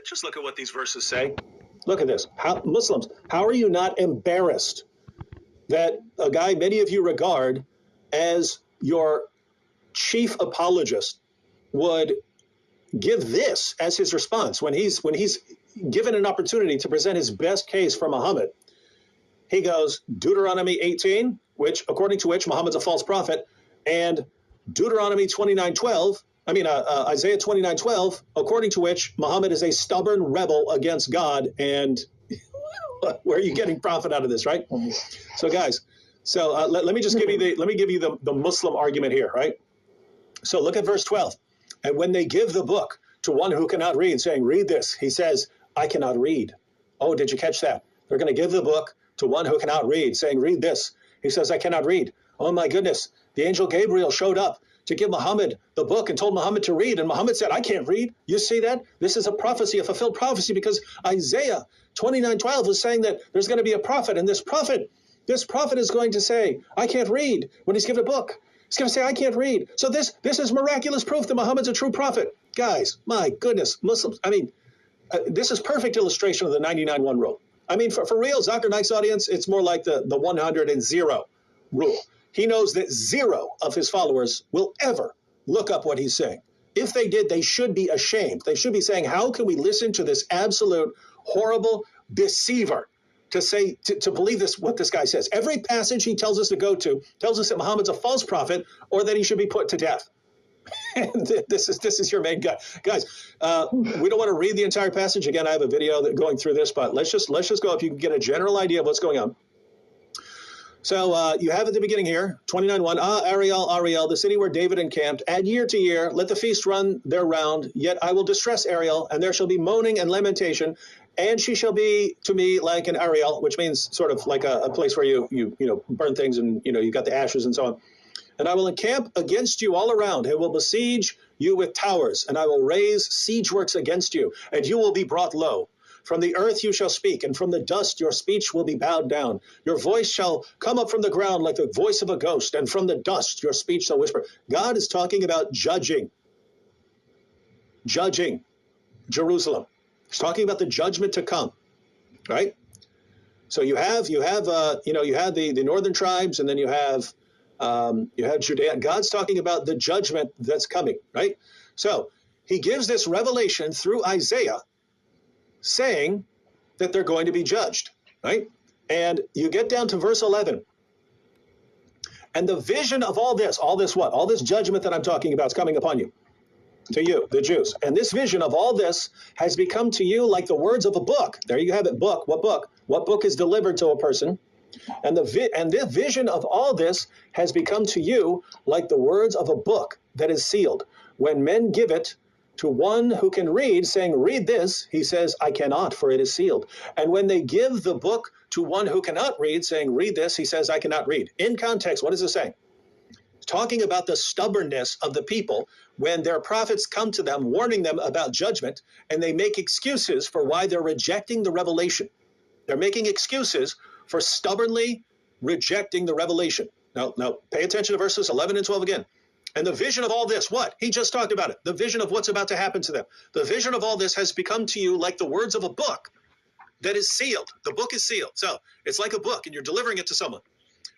just look at what these verses say. Look at this. Muslims, how are you not embarrassed that a guy many of you regard as your chief apologist would give this as his response when he's given an opportunity to present his best case for Muhammad? He goes, Deuteronomy 18, according to which Muhammad's a false prophet, and Deuteronomy 29:12. Isaiah 29:12, according to which Muhammad is a stubborn rebel against God. And where are you getting profit out of this, right? So, guys, let me just give you the Muslim argument here, right? So look at verse 12. And when they give the book to one who cannot read, saying, read this, he says, I cannot read. Oh, did you catch that? They're going to give the book to one who cannot read, saying, read this. He says, I cannot read. Oh, my goodness. The angel Gabriel showed up to give Muhammad the book and told Muhammad to read. And Muhammad said, I can't read. You see that? This is a prophecy, a fulfilled prophecy, because Isaiah 29:12 is saying that there's going to be a prophet. And this prophet is going to say, I can't read when he's given a book. He's going to say, I can't read. So this is miraculous proof that Muhammad's a true prophet. Guys, my goodness, Muslims. This is perfect illustration of the 99-1 rule. For real, Zakir Naik's audience, it's more like the 100 rule. He knows that 0 of his followers will ever look up what he's saying. If they did, they should be ashamed. They should be saying, how can we listen to this absolute horrible deceiver to believe what this guy says? Every passage he tells us to go to tells us that Muhammad's a false prophet or that he should be put to death. And this is your main guy. Guys, we don't want to read the entire passage. Again, I have a video going through this, but let's just go if you can get a general idea of what's going on. So you have at the beginning here, 29:1, Ariel, the city where David encamped, add year to year, let the feast run their round, yet I will distress Ariel, and there shall be moaning and lamentation, and she shall be to me like an Ariel, which means sort of like a place where you burn things and, you got the ashes and so on. And I will encamp against you all around, and will besiege you with towers, and I will raise siege works against you, and you will be brought low. From the earth you shall speak, and from the dust your speech will be bowed down. Your voice shall come up from the ground like the voice of a ghost, and from the dust your speech shall whisper. God is talking about judging Jerusalem. He's talking about the judgment to come, right? So you have the northern tribes, and then you have Judea. God's talking about the judgment that's coming, right? So he gives this revelation through Isaiah, saying that they're going to be judged, right? And you get down to verse 11. And the vision of all this what? All this judgment that I'm talking about is coming upon you, to you, the Jews. And this vision of all this has become to you like the words of a book. There you have it, book. What book? What book is delivered to a person? And the vision of all this has become to you like the words of a book that is sealed. When men give it to one who can read, saying, read this, he says, I cannot, for it is sealed. And when they give the book to one who cannot read, saying, read this, he says, I cannot read. In context, what is it saying? It's talking about the stubbornness of the people when their prophets come to them, warning them about judgment, and they make excuses for why they're rejecting the revelation. They're making excuses for stubbornly rejecting the revelation. Now, pay attention to verses 11 and 12 again. And the vision of all this, what? He just talked about it. The vision of what's about to happen to them. The vision of all this has become to you like the words of a book that is sealed. The book is sealed. So it's like a book, and you're delivering it to someone.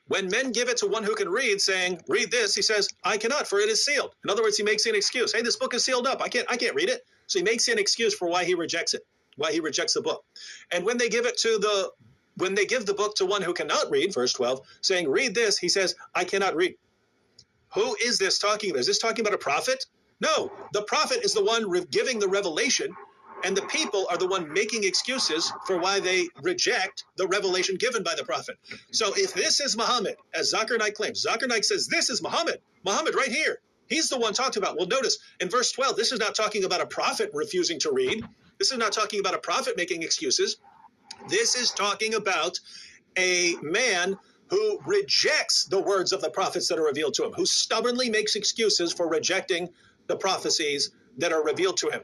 When men give it to one who can read, saying, read this, he says, I cannot, for it is sealed. In other words, he makes an excuse. Hey, this book is sealed up. I can't read it. So he makes an excuse for why he rejects it, why he rejects the book. And when they give the book to one who cannot read, verse 12, saying, read this, he says, I cannot read. Who is this talking about? Is this talking about a prophet? No, the prophet is the one giving the revelation, and the people are the one making excuses for why they reject the revelation given by the prophet. So if this is Muhammad, as Zakir Naik claims, Zakir Naik says this is Muhammad right here. He's the one talked about. Well, notice in verse 12, this is not talking about a prophet refusing to read. This is not talking about a prophet making excuses. This is talking about a man who rejects the words of the prophets that are revealed to him, who stubbornly makes excuses for rejecting the prophecies that are revealed to him.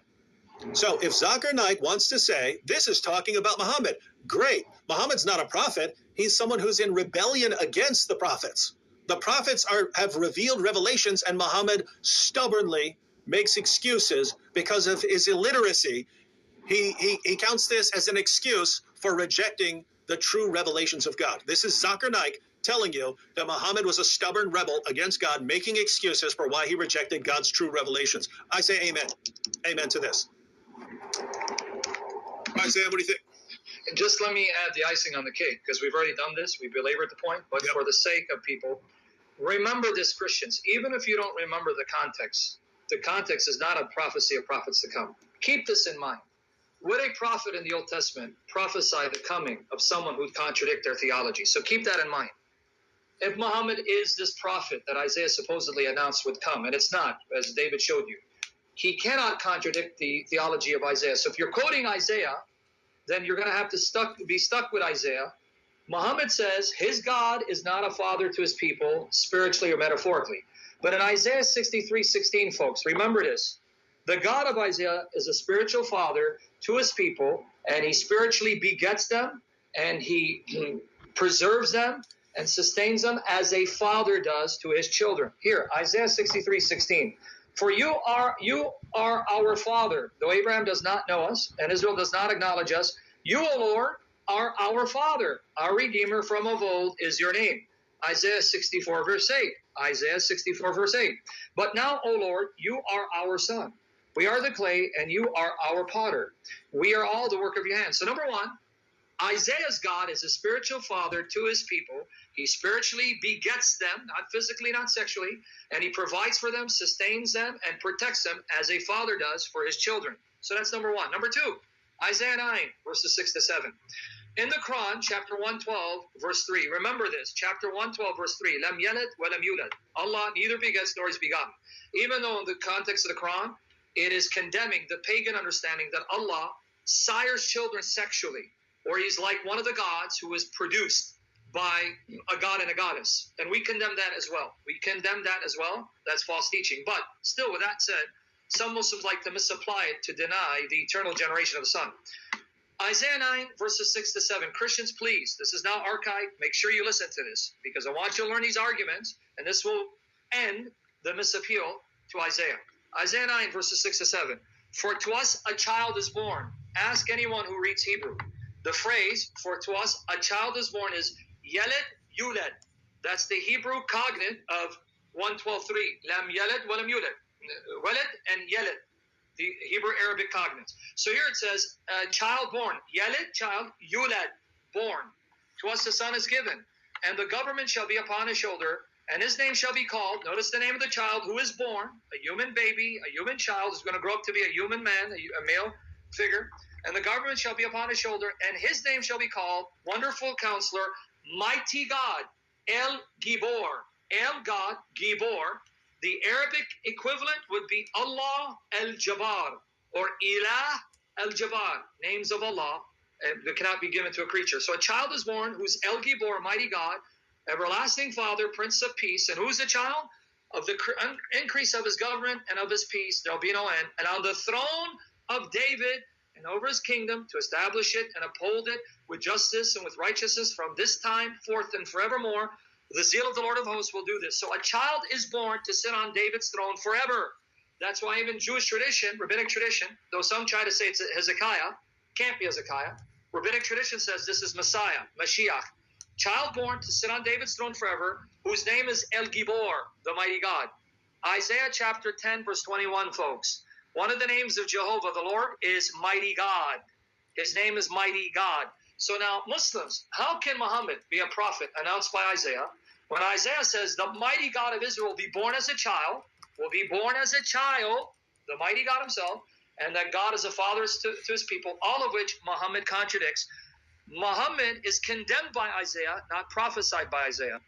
So if Zakir Naik wants to say, this is talking about Muhammad, great. Muhammad's not a prophet. He's someone who's in rebellion against the prophets. The prophets have revealed revelations, and Muhammad stubbornly makes excuses because of his illiteracy. he counts this as an excuse for rejecting the true revelations of God. This is Zakir Naik telling you that Muhammad was a stubborn rebel against God, making excuses for why he rejected God's true revelations. I say amen. Amen to this. All right, Sam, what do you think? Just let me add the icing on the cake, because we've already done this. We belabored the point, but for the sake of people, remember this, Christians. Even if you don't remember the context is not a prophecy of prophets to come. Keep this in mind. Would a prophet in the Old Testament prophesy the coming of someone who would contradict their theology? So keep that in mind. If Muhammad is this prophet that Isaiah supposedly announced would come, and it's not, as David showed you, he cannot contradict the theology of Isaiah. So if you're quoting Isaiah, then you're going to have to be stuck with Isaiah. Muhammad says his God is not a father to his people, spiritually or metaphorically. But in Isaiah 63:16, folks, remember this. The God of Isaiah is a spiritual father to his people, and he spiritually begets them, and he preserves them and sustains them as a father does to his children. Here, Isaiah 63:16. For you are our father, though Abraham does not know us, and Israel does not acknowledge us. You, O Lord, are our father. Our Redeemer from of old is your name. Isaiah 64, verse 8. Isaiah 64, verse 8. But now, O Lord, you are our son. We are the clay, and you are our potter. We are all the work of your hands. So number one, Isaiah's God is a spiritual father to his people. He spiritually begets them, not physically, not sexually, and he provides for them, sustains them, and protects them as a father does for his children. So that's number one. Number two, Isaiah 9, verses 6 to 7. In the Quran, chapter 112, verse 3, remember this, chapter 112, verse 3, Lam yalid wa lam yulad. Allah neither begets nor is begotten. Even though in the context of the Quran, it is condemning the pagan understanding that Allah sires children sexually, or he's like one of the gods who was produced by a god and a goddess. And we condemn that as well. We condemn that as well. That's false teaching. But still, with that said, some Muslims like to misapply it to deny the eternal generation of the Son. Isaiah 9, verses 6 to 7. Christians, please, this is now archived. Make sure you listen to this, because I want you to learn these arguments, and this will end the misappeal to Isaiah. Isaiah 9, verses 6 to 7. For to us a child is born. Ask anyone who reads Hebrew. The phrase, for to us a child is born, is yeled yuled. That's the Hebrew cognate of 112.3. Lam yalid wa lam yulad. Walad and yeled, the Hebrew Arabic cognates. So here it says, child born. Yeled, child. Yulad, born. To us a son is given, and the government shall be upon his shoulder, and his name shall be called, notice the name of the child who is born, a human baby, a human child is going to grow up to be a human man, a male figure, and the government shall be upon his shoulder, and his name shall be called Wonderful Counselor, Mighty God, El Gibor, El God, Gibor. The Arabic equivalent would be Allah El-Jabbar, or Ilah El-Jabbar, names of Allah that cannot be given to a creature. So a child is born who's El-Gibor, Mighty God, Everlasting Father, Prince of Peace. And who's the child? Of the increase of his government and of his peace, there will be no end. And on the throne of David and over his kingdom, to establish it and uphold it with justice and with righteousness from this time forth and forevermore, the zeal of the Lord of hosts will do this. So a child is born to sit on David's throne forever. That's why even Jewish tradition, rabbinic tradition, though some try to say it's Hezekiah, can't be Hezekiah. Rabbinic tradition says this is Messiah, Mashiach. Child born to sit on David's throne forever, whose name is El Gibor, the mighty God. Isaiah chapter 10, verse 21, folks. One of the names of Jehovah, the Lord, is Mighty God. His name is Mighty God. So now, Muslims, how can Muhammad be a prophet announced by Isaiah when Isaiah says the mighty God of Israel will be born as a child, the mighty God himself, and that God is a father to his people, all of which Muhammad contradicts. Muhammad is condemned by Isaiah, not prophesied by Isaiah.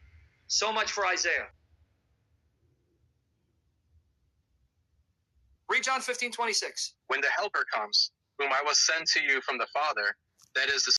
So much for Isaiah. Read John 15:26. When the Helper comes, whom I will send to you from the Father, that is the